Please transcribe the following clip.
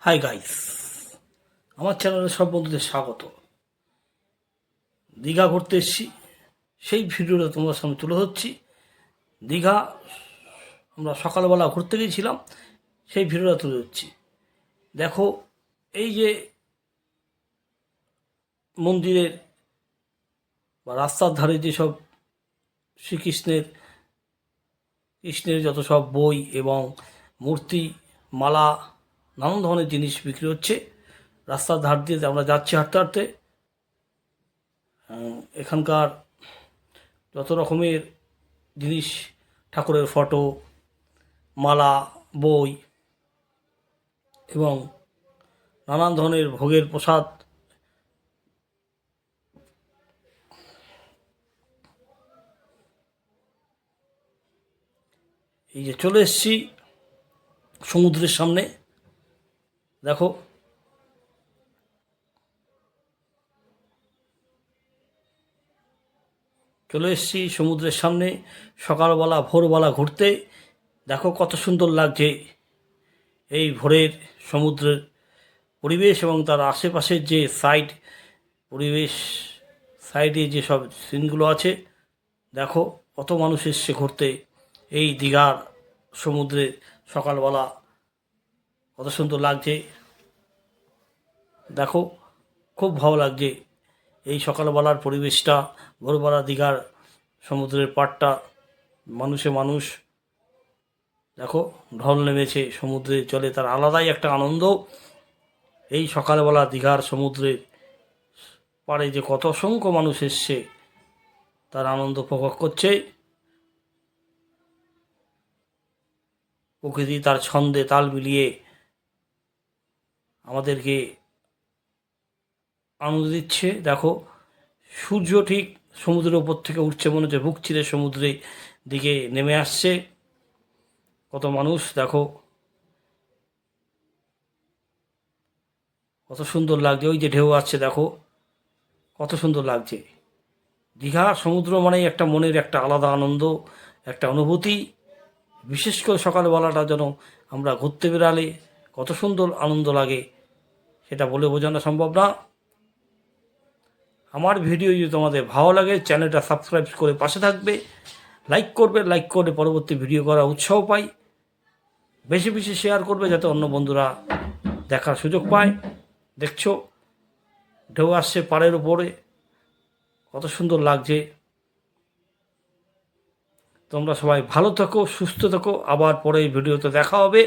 Hi guys, আমার চ্যানেলে সব বন্ধুদের স্বাগত। দীঘা ঘুরতে এসেছি, সেই ভিডিওটা তোমাদের সামনে তুলে ধরছি। দীঘা আমরা সকালবেলা ঘুরতে গিয়েছিলাম, সেই ভিডিওটা তুলে ধরছি। দেখো, এই যে মন্দিরের বা রাস্তার ধারে যেসব কৃষ্ণের যত সব বই এবং মূর্তি, মালা, নানান ধরনের জিনিস বিক্রি হচ্ছে। রাস্তার ধার দিয়ে আমরা যাচ্ছি হাঁটতে হাঁটতে। এখানকার যত রকমের জিনিস, ঠাকুরের ফটো, মালা, বই এবং নানান ধরনের ভোগের প্রসাদ। এই যে চলে এসেছি সমুদ্রের সামনে, দেখো চলে এসেছি সমুদ্রের সামনে সকালবেলা ভোরবেলা ঘুরতে। দেখো কত সুন্দর লাগছে এই ভোরের সমুদ্রের পরিবেশ এবং তার আশেপাশের যে পরিবেশ, সাইডে যেসব সিনগুলো আছে। দেখো কত মানুষ এসছে ঘুরতে এই দীঘার সমুদ্রে সকালবেলা, কত সুন্দর লাগছে। দেখো খুব ভালো লাগছে এই সকালবেলার পরিবেশটা, ভোরবেলা দীঘার সমুদ্রের পাড়টা, মানুষ। দেখো ঢল নেমেছে সমুদ্রে জলে, তার আলাদাই একটা আনন্দ। এই সকালবেলা দীঘার সমুদ্রের পাড়ে যে কত অসংখ্য মানুষ এসছে, তার আনন্দ উপভোগ করছে। প্রকৃতি তার ছন্দে তাল মিলিয়ে আমাদেরকে আনন্দ দিচ্ছে। দেখো সূর্য ঠিক সমুদ্রের ওপর থেকে উঠছে, মনে হচ্ছে বুক চিরে সমুদ্রের দিকে নেমে আসছে। কত মানুষ, দেখো কত সুন্দর লাগছে। ওই যে ঢেউ আসছে, দেখো কত সুন্দর লাগছে। দীঘা সমুদ্র মানেই একটা মনের একটা আলাদা আনন্দ, একটা অনুভূতি। বিশেষ করে সকালবেলাটা যেন আমরা ঘুরতে বেরালে কত সুন্দর আনন্দ লাগে, সেটা বলে বোঝানো সম্ভব না। আমার ভিডিও যদি তোমাদের ভালো লাগে, চ্যানেলটা সাবস্ক্রাইব করে পাশে থাকবে, লাইক করলে পরবর্তী ভিডিও করার উৎসাহ পাই। বেশি বেশি শেয়ার করবে যাতে অন্য বন্ধুরা দেখার সুযোগ পায়। দেখছো ঢেউ আসছে পাড়ের উপরে, কত সুন্দর লাগছে। তোমরা সবাই ভালো থাকো, সুস্থ থাকো। আবার পরে এই ভিডিওতে দেখা হবে।